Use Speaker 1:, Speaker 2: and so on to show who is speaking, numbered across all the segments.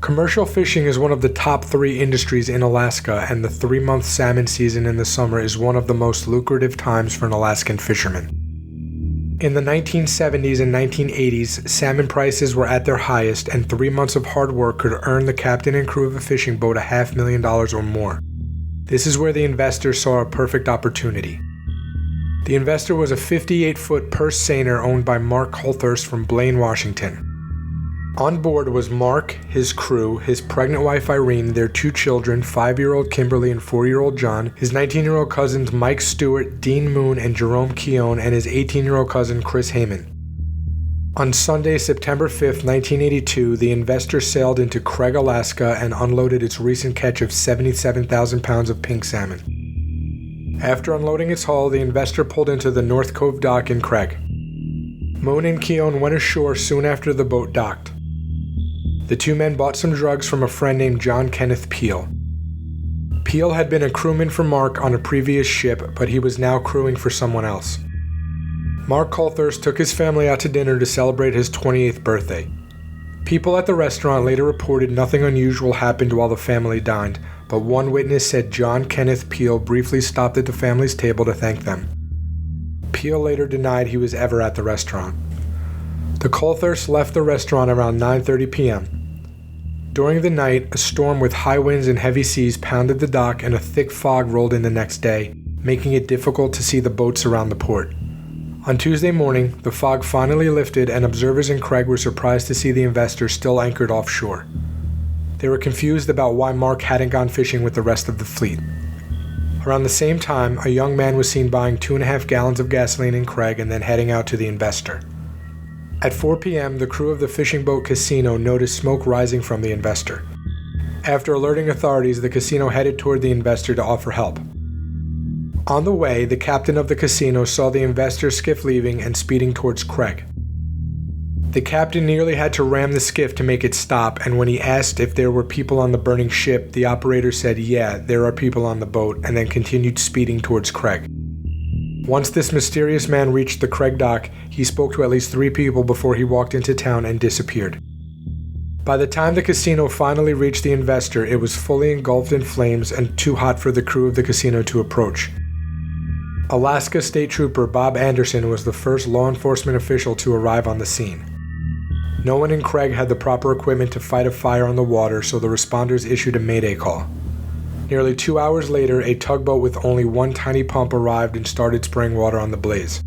Speaker 1: Commercial fishing is one of the top 3 industries in Alaska, and the 3-month salmon season in the summer is one of the most lucrative times for an Alaskan fisherman. In the 1970s and 1980s, salmon prices were at their highest, and 3 months of hard work could earn the captain and crew of a fishing boat $500,000 or more. This is where the investor saw a perfect opportunity. The investor was a 58-foot purse seiner owned by Mark Holthurst from Blaine, Washington. On board was Mark, his crew, his pregnant wife Irene, their 2 children, 5-year-old Kimberly and 4-year-old John, his 19-year-old cousins Mike Stewart, Dean Moon, and Jerome Keown, and his 18-year-old cousin Chris Heyman. On Sunday, September 5, 1982, the investor sailed into Craig, Alaska, and unloaded its recent catch of 77,000 pounds of pink salmon. After unloading its haul, the investor pulled into the North Cove dock in Craig. Moon and Keown went ashore soon after the boat docked. The 2 men bought some drugs from a friend named John Kenneth Peel. Peel had been a crewman for Mark on a previous ship, but he was now crewing for someone else. Mark Holthurst took his family out to dinner to celebrate his 28th birthday. People at the restaurant later reported nothing unusual happened while the family dined, but one witness said John Kenneth Peel briefly stopped at the family's table to thank them. Peel later denied he was ever at the restaurant. The Holthursts left the restaurant around 9:30 p.m. During the night, a storm with high winds and heavy seas pounded the dock and a thick fog rolled in the next day, making it difficult to see the boats around the port. On Tuesday morning, the fog finally lifted and observers in Craig were surprised to see the investor still anchored offshore. They were confused about why Mark hadn't gone fishing with the rest of the fleet. Around the same time, a young man was seen buying 2.5 gallons of gasoline in Craig and then heading out to the investor. At 4 p.m., the crew of the fishing boat casino noticed smoke rising from the investor. After alerting authorities, the casino headed toward the investor to offer help. On the way, the captain of the casino saw the investor's skiff leaving and speeding towards Craig. The captain nearly had to ram the skiff to make it stop, and when he asked if there were people on the burning ship, the operator said, "Yeah, there are people on the boat," and then continued speeding towards Craig. Once this mysterious man reached the Craig dock, he spoke to at least 3 people before he walked into town and disappeared. By the time the casino finally reached the investor, it was fully engulfed in flames and too hot for the crew of the casino to approach. Alaska State Trooper Bob Anderson was the first law enforcement official to arrive on the scene. No one in Craig had the proper equipment to fight a fire on the water, so the responders issued a mayday call. Nearly 2 hours later, a tugboat with only one tiny pump arrived and started spraying water on the blaze.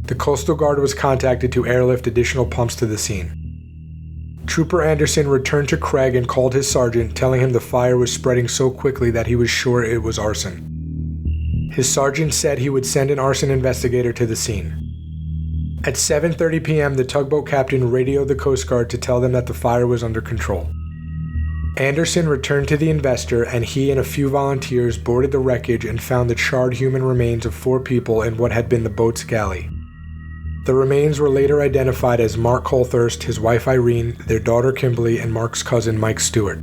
Speaker 1: The Coastal Guard was contacted to airlift additional pumps to the scene. Trooper Anderson returned to Craig and called his sergeant, telling him the fire was spreading so quickly that he was sure it was arson. His sergeant said he would send an arson investigator to the scene. At 7:30 p.m., the tugboat captain radioed the Coast Guard to tell them that the fire was under control. Anderson returned to the investor, and he and a few volunteers boarded the wreckage and found the charred human remains of 4 people in what had been the boat's galley. The remains were later identified as Mark Holthurst, his wife Irene, their daughter Kimberly, and Mark's cousin Mike Stewart.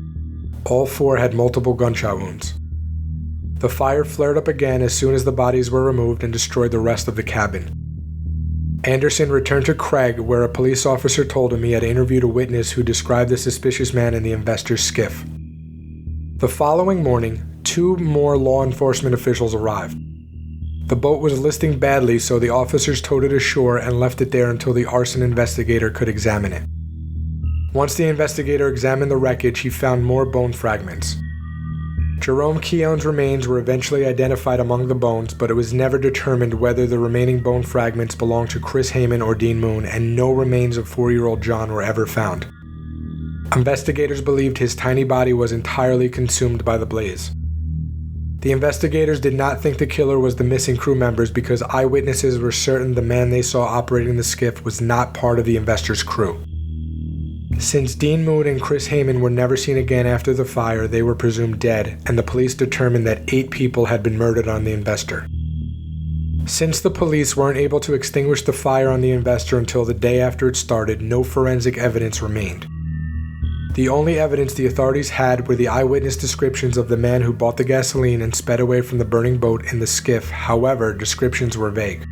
Speaker 1: All 4 had multiple gunshot wounds. The fire flared up again as soon as the bodies were removed and destroyed the rest of the cabin. Anderson returned to Craig, where a police officer told him he had interviewed a witness who described the suspicious man in the investor's skiff. The following morning, 2 more law enforcement officials arrived. The boat was listing badly, so the officers towed it ashore and left it there until the arson investigator could examine it. Once the investigator examined the wreckage, he found more bone fragments. Jerome Keown's remains were eventually identified among the bones, but it was never determined whether the remaining bone fragments belonged to Chris Heyman or Dean Moon, and no remains of 4-year-old John were ever found. Investigators believed his tiny body was entirely consumed by the blaze. The investigators did not think the killer was the missing crew members because eyewitnesses were certain the man they saw operating the skiff was not part of the investor's crew. Since Dean Moon and Chris Heyman were never seen again after the fire, they were presumed dead, and the police determined that 8 people had been murdered on the investor. Since the police weren't able to extinguish the fire on the investor until the day after it started, no forensic evidence remained. The only evidence the authorities had were the eyewitness descriptions of the man who bought the gasoline and sped away from the burning boat in the skiff. However, descriptions were vague.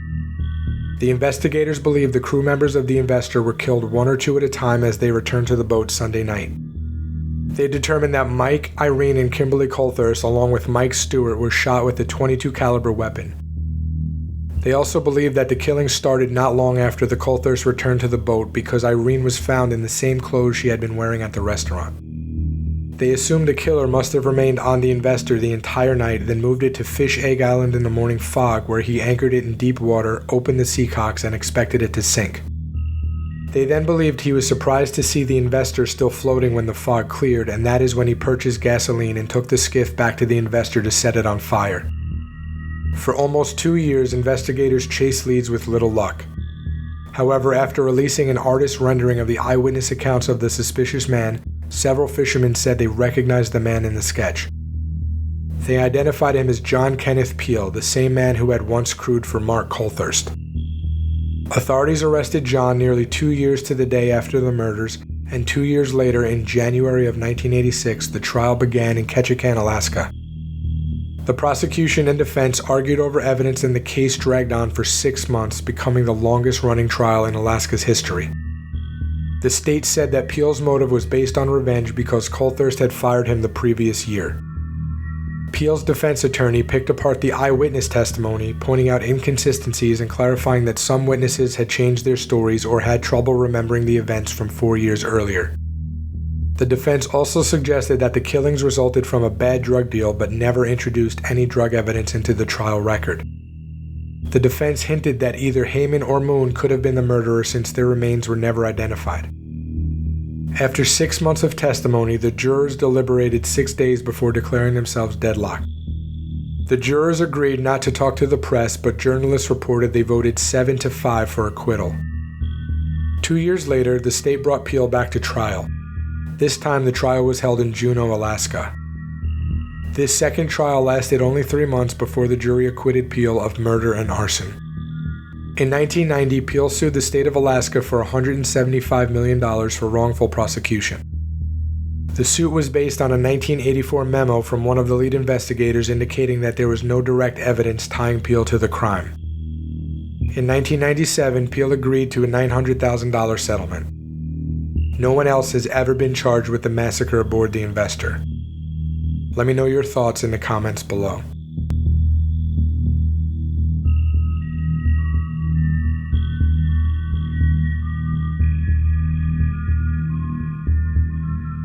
Speaker 1: The investigators believe the crew members of the investor were killed 1 or 2 at a time as they returned to the boat Sunday night. They determined that Mike, Irene, and Kimberly Coulthurst, along with Mike Stewart, were shot with a .22 caliber weapon. They also believed that the killing started not long after the Coulthursts returned to the boat because Irene was found in the same clothes she had been wearing at the restaurant. They assumed the killer must have remained on the Investor the entire night, then moved it to Fish Egg Island in the morning fog, where he anchored it in deep water, opened the seacocks, and expected it to sink. They then believed he was surprised to see the Investor still floating when the fog cleared, and that is when he purchased gasoline and took the skiff back to the Investor to set it on fire. For almost 2 years, investigators chased leads with little luck. However, after releasing an artist's rendering of the eyewitness accounts of the suspicious man, several fishermen said they recognized the man in the sketch. They identified him as John Kenneth Peel, the same man who had once crewed for Mark Coulthurst. Authorities arrested John nearly 2 years to the day after the murders, and 2 years later, in January of 1986, the trial began in Ketchikan, Alaska. The prosecution and defense argued over evidence, and the case dragged on for 6 months, becoming the longest-running trial in Alaska's history. The state said that Peel's motive was based on revenge because Coulthurst had fired him the previous year. Peel's defense attorney picked apart the eyewitness testimony, pointing out inconsistencies and clarifying that some witnesses had changed their stories or had trouble remembering the events from 4 years earlier. The defense also suggested that the killings resulted from a bad drug deal but never introduced any drug evidence into the trial record. The defense hinted that either Heyman or Moon could have been the murderer since their remains were never identified. After 6 months of testimony, the jurors deliberated 6 days before declaring themselves deadlocked. The jurors agreed not to talk to the press, but journalists reported they voted 7-5 for acquittal. 2 years later, the state brought Peel back to trial. This time, the trial was held in Juneau, Alaska. This second trial lasted only 3 months before the jury acquitted Peel of murder and arson. In 1990, Peel sued the state of Alaska for $175 million for wrongful prosecution. The suit was based on a 1984 memo from one of the lead investigators indicating that there was no direct evidence tying Peel to the crime. In 1997, Peel agreed to a $900,000 settlement. No one else has ever been charged with the massacre aboard the Investor. Let me know your thoughts in the comments below.